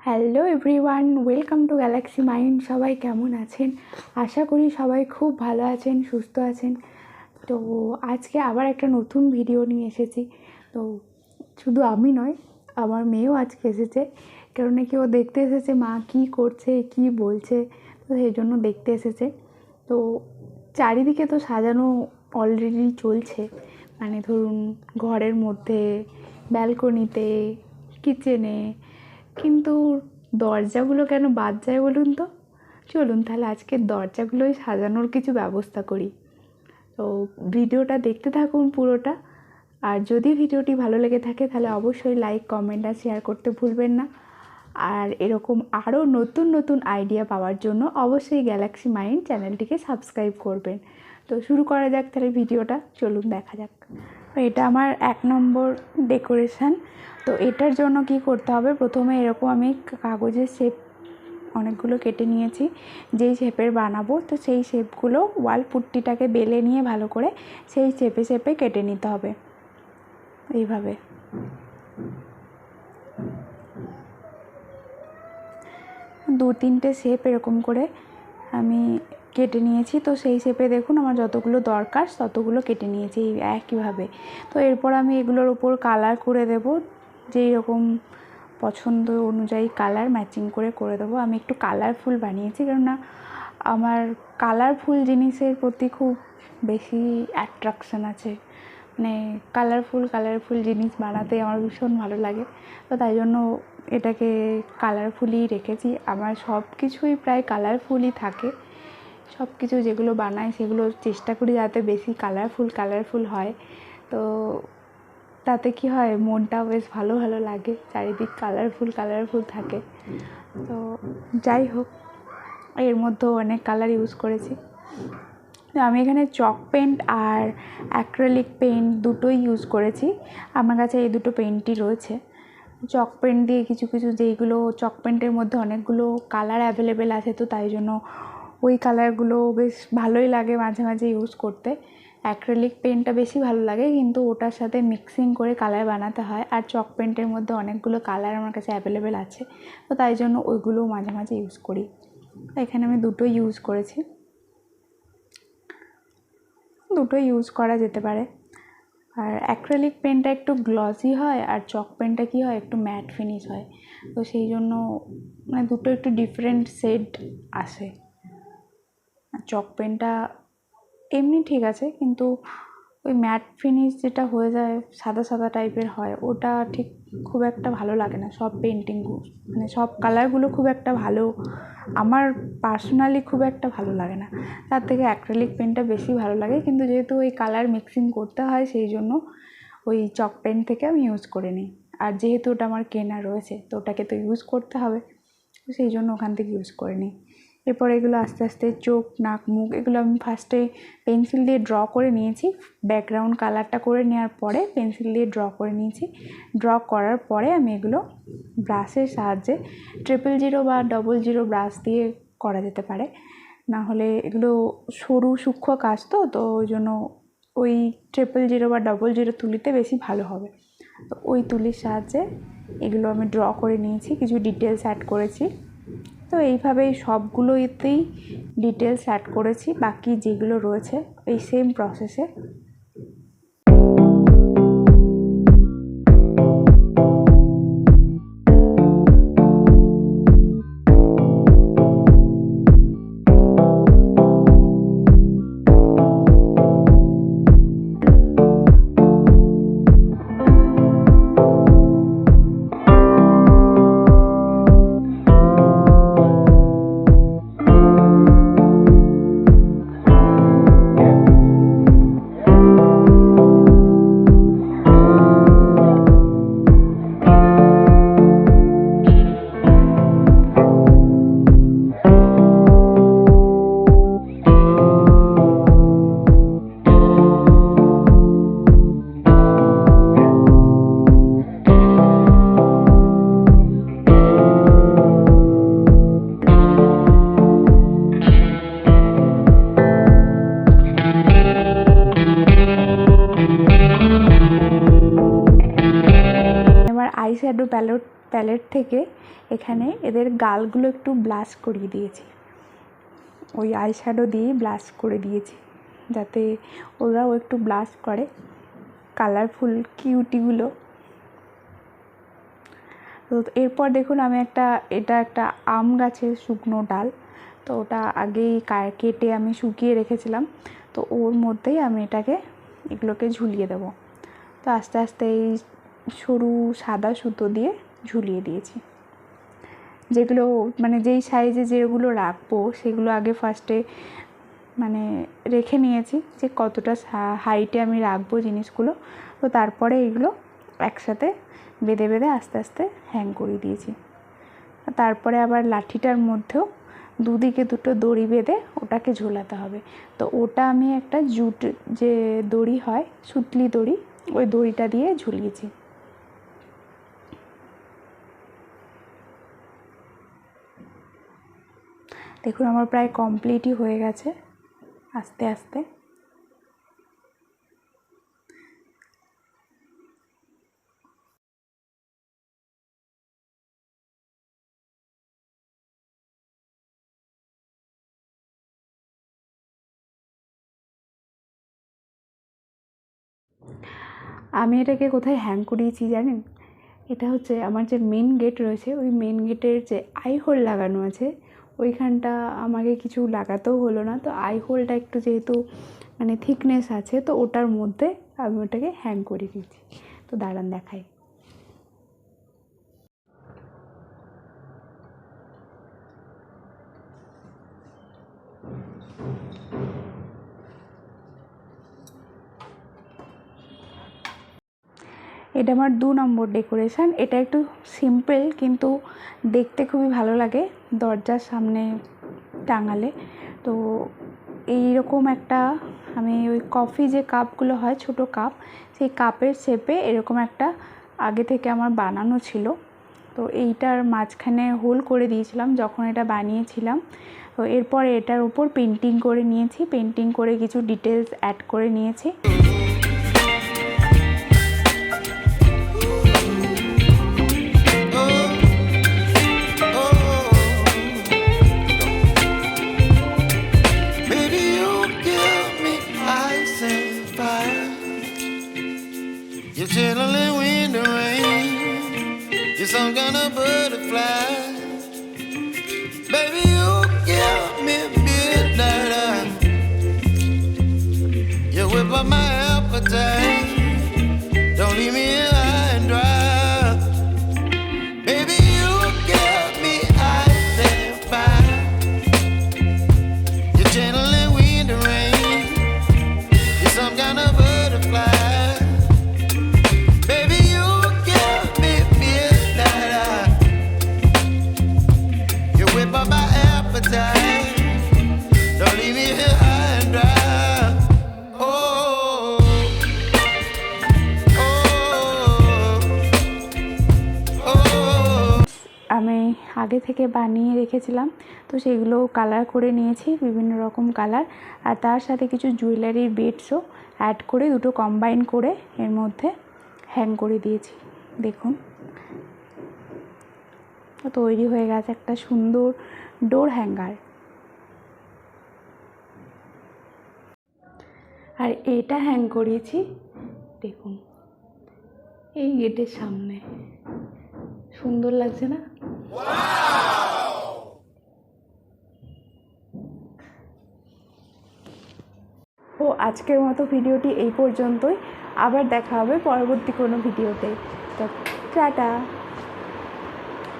Hello everyone, welcome to Galaxy mind. সবাই কেমন আছেন? আশা করি সবাই খুব ভালো আছেন, সুস্থ আছেন। তো আজকে আবার একটা নতুন ভিডিও নিয়ে এসেছি। তো শুধু আমি নয়, আমার মেয়েও আজকে এসেছে, কারণ নাকি ও দেখতে এসেছে মা কী করছে, কী বলছে, তো সেই জন্য দেখতে এসেছে। তো চারিদিকে তো সাজানো অলরেডি চলছে, মানে ধরুন ঘরের মধ্যে, ব্যালকনিতে, কিচেনে, কিন্তু দরজাগুলো কেন বাদ যায় বলুন তো? চলুন তাহলে আজকে দরজাগুলোই সাজানোর কিছু ব্যবস্থা করি। তো ভিডিওটা দেখতে থাকুন পুরোটা। আর যদি ভিডিওটি ভালো লেগে থাকে তাহলে অবশ্যই লাইক, কমেন্ট আর শেয়ার করতে ভুলবেন না। আর এরকম আরও নতুন নতুন আইডিয়া পাওয়ার জন্য অবশ্যই গ্যালাক্সি মাইন্ড চ্যানেলটিকে সাবস্ক্রাইব করবেন। তো শুরু করা যাক তাহলে ভিডিওটা, চলুন দেখা যাক। এটা আমার 1 নম্বর ডেকোরেশন। তো এটার জন্য কি করতে হবে, প্রথমে এরকম আমি কাগজের শেপ অনেকগুলো কেটে নিয়েছি, যেই শেপের বানাবো তো সেই শেপগুলো ওয়াল পুট্টিটাকে বেলে নিয়ে ভালো করে সেই শেপে শেপে কেটে নিতে হবে এইভাবে। দু তিনটে শেপ এরকম করে আমি কেটে নিয়েছি। তো সেই শেপে দেখুন আমার যতগুলো দরকার ততগুলো কেটে নিয়েছি একইভাবে। তো এরপর আমি এগুলোর উপর কালার করে দেব, যেই রকম পছন্দ অনুযায়ী কালার ম্যাচিং করে দেবো। আমি একটু কালারফুল বানিয়েছি, কেননা আমার কালারফুল জিনিসের প্রতি খুব বেশি অ্যাট্রাকশান আছে, মানে কালারফুল জিনিস বানাতে আমার ভীষণ ভালো লাগে। তো তাই জন্য এটাকে কালারফুলই রেখেছি। আমার সব কিছুই প্রায় কালারফুলই থাকে, সব কিছু যেগুলো বানাই সেগুলো চেষ্টা করি যাতে বেশি কালারফুল হয়। তো তাতে কি হয়, মনটাও বেশ ভালো লাগে, চারিদিক কালারফুল থাকে। তো যাই হোক, এর মধ্যেও অনেক কালার ইউজ করেছি। তো আমি এখানে চক পেন্ট আর অ্যাক্রিলিক পেন্ট দুটোই ইউজ করেছি। আমার কাছে এই দুটো পেন্টই রয়েছে। চক পেন্ট দিয়ে কিছু যেইগুলো চক পেন্টের মধ্যে অনেকগুলো কালার অ্যাভেলেবেল আছে, তো তাই জন্য ওই কালারগুলো বেশ ভালোই লাগে মাঝে মাঝে ইউজ করতে। অ্যাক্রিলিক পেন্টটা বেশি ভালো লাগে, কিন্তু ওটার সাথে মিক্সিং করে কালার বানাতে হয়। আর চক পেন্টের মধ্যে অনেকগুলো কালার আমার কাছে অ্যাভেলেবেল আছে, তো তাই জন্য ওইগুলোও মাঝে মাঝে ইউজ করি। এখানে আমি দুটোই ইউজ করেছি, দুটোই ইউজ করা যেতে পারে। আর অ্যাক্রিলিক পেনটা একটু গ্লসি হয়, আর চক পেনটা কী হয়, একটু ম্যাট ফিনিশ হয়। তো সেই জন্য মানে দুটো একটু ডিফারেন্ট শেড আসে। চক পেনটা এমনি ঠিক আছে, কিন্তু ওই ম্যাট ফিনিশ যেটা হয়ে যায়, সাদা টাইপের হয়, ওটা ঠিক খুব একটা ভালো লাগে না। সব পেন্টিংগুলো মানে সব কালারগুলো খুব একটা ভালো, আমার পার্সোনালি খুব একটা ভালো লাগে না। তার থেকে অ্যাক্রিলিক পেনটা বেশি ভালো লাগে, কিন্তু যেহেতু ওই কালার মিক্সিং করতে হয় সেই জন্য ওই চক পেন থেকে আমি ইউজ করে নিই। আর যেহেতু ওটা আমার কেনা রয়েছে তো ওটাকে তো ইউজ করতে হবে, তো সেই জন্য ওখান থেকে ইউজ করে নিই। এরপর এগুলো আস্তে আস্তে চোখ, নাক, মুখ এগুলো আমি ফার্স্টে পেন্সিল দিয়ে ড্র করে নিয়েছি। ব্যাকগ্রাউন্ড কালারটা করে নেওয়ার পরে পেন্সিল দিয়ে ড্র করে নিয়েছি। ড্র করার পরে আমি এগুলো ব্রাশের সাহায্যে 000 বা 00 ব্রাশ দিয়ে করা যেতে পারে, না হলে এগুলো সরু সূক্ষ্ম কাজ, তো ওই জন্য ওই 000 বা 00 তুলিতে বেশি ভালো হবে। তো ওই তুলির সাহায্যে এগুলো আমি ড্র করে নিয়েছি, কিছু ডিটেলস অ্যাড করেছি। তো এইভাবেই সবগুলোতেই ডিটেলস অ্যাড করেছি, বাকি যেগুলো রয়েছে এই সেম প্রসেসে। প্যালেট থেকে এখানে এদের গালগুলো একটু ব্লাশ করিয়ে দিয়েছি, ওই আইশ্যাডো দিয়ে ব্লাশ করে দিয়েছি যাতে ওরাও একটু ব্লাশ করে, কালারফুল কিউটিগুলো। তো এরপর দেখুন আমি এটা একটা আম গাছের শুকনো ডাল, তো ওটা আগেই কেটে আমি শুকিয়ে রেখেছিলাম, তো ওর মধ্যেই আমি এগুলোকে ঝুলিয়ে দেবো। তো আস্তে আস্তে এই সরু সাদা সুতো দিয়ে ঝুলিয়ে দিয়েছি। যেগুলো মানে যেই সাইজে যেগুলো রাখবো সেগুলো আগে ফার্স্টে মানে রেখে নিয়েছি যে কতটা হাইটে আমি রাখবো জিনিসগুলো, তো তারপরে এগুলো একসাথে বেঁধে বেঁধে আস্তে আস্তে হ্যাং করে দিয়েছি। তারপরে আবার লাঠিটার মধ্যেও দুদিকে দুটো দড়ি বেঁধে ওটাকে ঝোলাতে হবে। তো ওটা আমি একটা জুট যে দড়ি হয়, সুতলি দড়ি, ওই দড়িটা দিয়ে ঝুলিয়েছি। দেখুন আমার প্রায় কমপ্লিটই হয়ে গেছে আস্তে আস্তে। আমি এটাকে কোথায় হ্যাং করিয়েছি জানেন? এটা হচ্ছে আমার যে মেন গেট রয়েছে, ওই মেন গেটের যে আই হোল লাগানো আছে ওইখানটা আমাকে কিছু লাগাতেও হলো না। তো আই হোলটা একটু যেহেতু মানে থিকনেস আছে, তো ওটার মধ্যে আমি ওটাকে হ্যাং করে দিয়েছি। তো দাঁড়ান দেখাই। এটা আমার 2 নম্বর ডেকোরেশন। এটা একটু সিম্পল কিন্তু দেখতে খুবই ভালো লাগে দরজার সামনে টাঙালে। তো এইরকম একটা আমি ওই কফি যে কাপগুলো হয় ছোটো কাপ, সেই কাপের শেপে এরকম একটা আগে থেকে আমার বানানো ছিল। তো এইটার মাঝখানে হোল করে দিয়েছিলাম যখন এটা বানিয়েছিলাম। তো এরপর এটার উপর পেন্টিং করে নিয়েছি, পেন্টিং করে কিছু ডিটেলস অ্যাড করে নিয়েছি। You're chilling in the rain. You're some kind of butterfly. Baby, you give me midnight. You whip up my appetite. Don't leave me here high and dry. Baby, you give me ice and fire. You're channeling wind and rain. You're some kind of butterfly. Don't leave me here high and dry. Oh, oh, oh. আমি আগে থেকে বানিয়ে রেখেছিলাম, তো সেগুলো colour করে নিয়েছি বিভিন্ন রকম কালার, আর তার সাথে কিছু জুয়েলারির বিডসও অ্যাড করে দুটো কম্বাইন করে এর মধ্যে হ্যাং করে দিয়েছি। দেখুন তৈরি হয়ে গেছে একটা সুন্দর ডোর হ্যাঙ্গার। আর এটা হ্যাং করিয়েছি দেখুন এই গেটের সামনে, সুন্দর লাগছে না? ও আজকের মতো ভিডিওটি এই পর্যন্তই, আবার দেখা হবে পরবর্তী কোনো ভিডিওতে। তো টাটা।